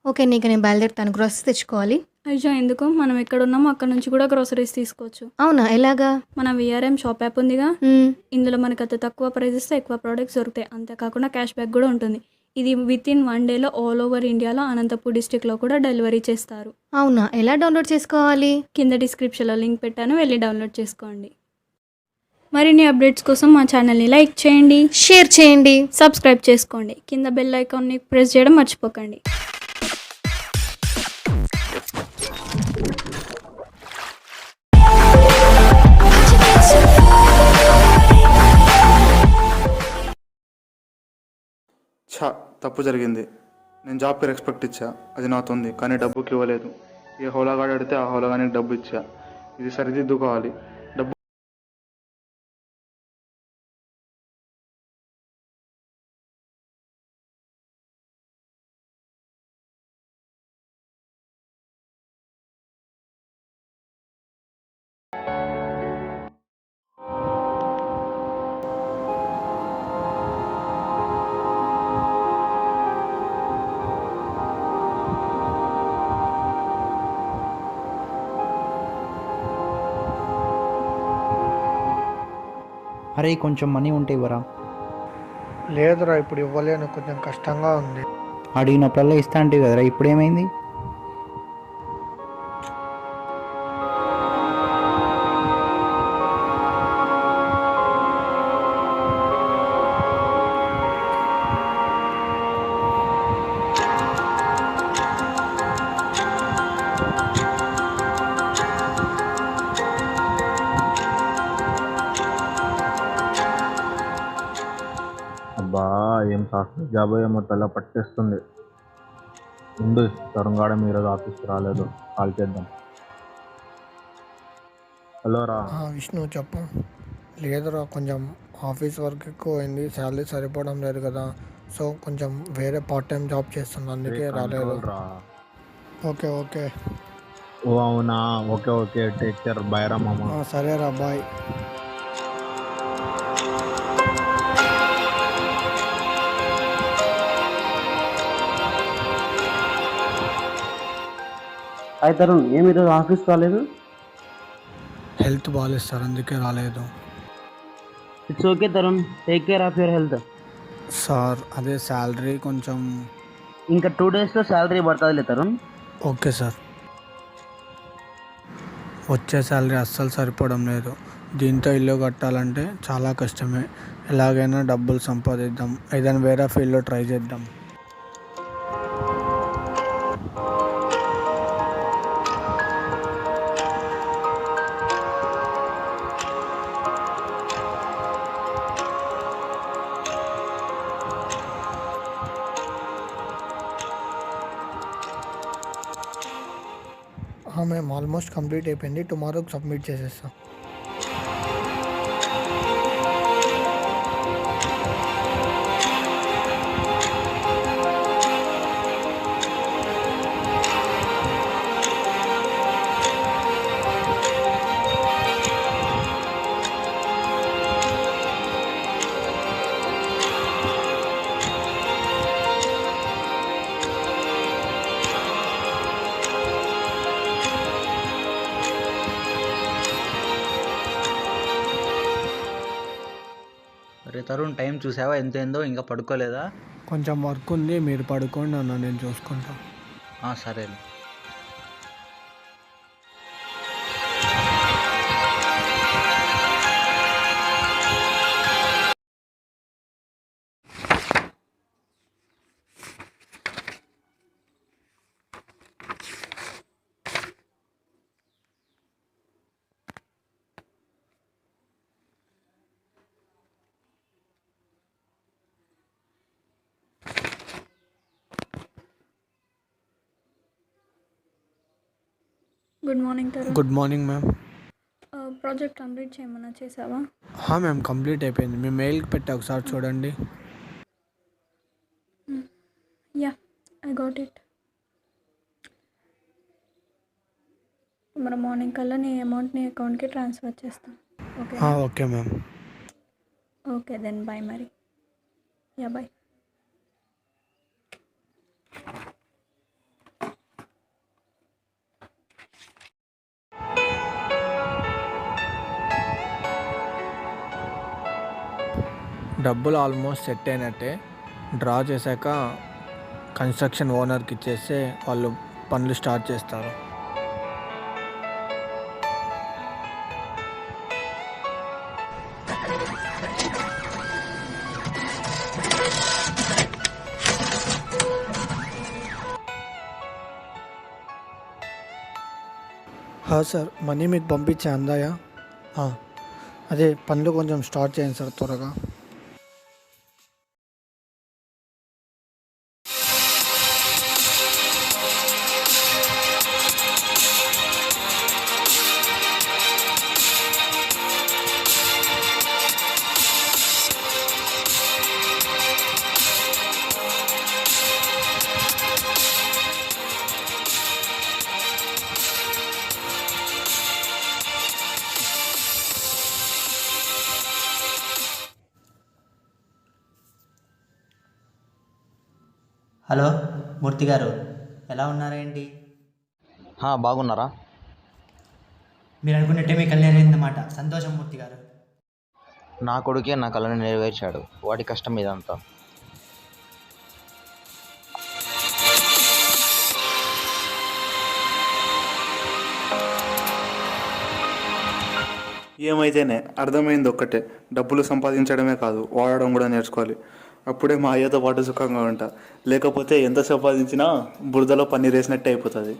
Okay. నీకు నేను బయలుదేరుతాను. గ్రోసరీస్ తెచ్చుకోవాలి. అయ్యో! ఎందుకు? మనం ఎక్కడున్నామో అక్కడి నుంచి కూడా గ్రోసరీస్ తీసుకోవచ్చు. అవునా? ఎలాగా? మన వీఆర్ఎం షాప్ యాప్ ఉందిగా, హ్మ్. ఇందులో మనకు అతి తక్కువ ప్రైజెస్‌తో ఎక్కువ ప్రొడక్ట్స్ దొరుకుతాయి. అంతేకాకుండా క్యాష్ బ్యాక్ కూడా ఉంటుంది. ఇది వితిన్ 1 డేలో ఆల్ ఓవర్ ఇండియాలో అనంతపూర్ డిస్ట్రిక్ట్‌లో కూడా డెలివరీ చేస్తారు. అవునా? ఎలా డౌన్‌లోడ్ చేసుకోవాలి? కింద డిస్క్రిప్షన్‌లో లింక్ పెట్టాను. వెళ్ళి డౌన్లోడ్ చేసుకోండి. మరిన్ని అప్డేట్స్ కోసం మా ఛానల్‌ని లైక్ చేయండి, షేర్ చేయండి. సబ్స్క్రైబ్ చేసుకోండి. కింద బెల్ ఐకాన్‌ని ప్రెస్ చేయడం మర్చిపోకండి. ఛ! తప్పు జరిగింది. నేను జాబ్‌కి రెస్పెక్ట్ ఇచ్చా. అది నాతుంది. కానీ డబ్బుకి ఇవ్వలేదు. ఏ హోలాగాడు అడిగితే ఆ హోలాగానికి డబ్బు ఇచ్చా. ఇది సరిదిద్దుకోవాలి. డబ్బు అరే కొంచెం మనీ ఉంటే ఇవ్వరా. లేదురా ఇప్పుడు ఇవ్వలేను, కొంచెం కష్టంగా ఉంది. అడిగినప్పుడల్లా ఇస్తా అంటే కదరా, ఇప్పుడేమైంది? అబ్బా, ఏం సాఫ్ట్వేర్ జాబ్ ఏమో తల పట్టేస్తుంది. ఉండు, తరుణ్గాడ ఈరోజు ఆఫీస్కి రాలేదు, కాల్ చేద్దాం. హలో రా. విష్ణు చెప్పు. లేదురా, కొంచెం ఆఫీస్ వర్క్ ఎక్కువ అయింది, శాలరీ సరిపోవడం లేదు కదా, సో కొంచెం వేరే పార్ట్ టైం జాబ్ చేస్తుంది, అందుకే రాలేదు. రా. Okay okay. ఓ అవునా, okay okay, take care, bye రా మామ. సరేరా, బాయ్. హాయ్ తరుణ్, ఏమి ఈరోజు ఆఫీస్ రాలేదు? హెల్త్ బాగాలేదు సార్, అందుకే రాలేదు. It's okay Tarun, take care of your health. Sir అదే శాలరీ కొంచెం. ఇంకా 2 డేస్లో శాలరీ పడుతుందిలే తరుణ్. Okay sir. వచ్చే శాలరీ అస్సలు సరిపోవడం లేదు, దీంతో ఇల్లు కట్టాలంటే చాలా కష్టమే. ఎలాగైనా డబ్బులు సంపాదిద్దాం, ఏదైనా వేరే ఫీల్డ్లో ట్రై చేద్దాం. మేము ఆల్మోస్ట్ కంప్లీట్ అయిపోయింది, టుమారోకి సబ్మిట్ చేసేస్తాం. అరే తరుణ్, టైం చూసావా ఎంత అయిందో? ఇంకా పడుకోలేదా? కొంచెం వర్క్ ఉంది, మీరు పడుకోండి అన్న, నేను చూసుకుంటాను. సరే. Good morning Tarun. Good morning ma'am. Project complete చేయమన్నా చేసావా? మ్యామ్ కంప్లీట్ అయిపోయింది, మీ మెయిల్కి పెట్టా, ఒకసారి చూడండి. Yeah, I got it. మరి మార్నింగ్ కల్లా నీ అమౌంట్ నీ అకౌంట్కి ట్రాన్స్ఫర్ చేస్తాను. Okay okay ma'am. Okay then bye మరి. Yeah bye. డబ్బులు ఆల్మోస్ట్ సెట్ అయినట్టే. డ్రా చేశాక కన్స్ట్రక్షన్ ఓనర్కి ఇచ్చేస్తే వాళ్ళు పనులు స్టార్ట్ చేస్తారు. సార్ మనీ మీకు పంపించే అందాయా? అదే పనులు కొంచెం స్టార్ట్ చేయండి సార్ త్వరగా. హలో మూర్తి గారు, ఎలా ఉన్నారేంటి? బాగున్నారా? మీరు అనుకున్నట్టే మీ కళ్యాణం అయిందన్నమాట. సంతోషం మూర్తి గారు. నా కొడుకే నా కళను నెరవేర్చాడు. వాడి కష్టం ఇదంతా. ఏమైతేనే అర్థమైంది ఒక్కటే, డబ్బులు సంపాదించడమే కాదు వాడడం కూడా నేర్చుకోవాలి. అప్పుడే మా అయ్యతో పాటు సుఖంగా ఉంటా. లేకపోతే ఎంత సంపాదించినా బురదలో పన్నీర్ వేసినట్టే అయిపోతుంది.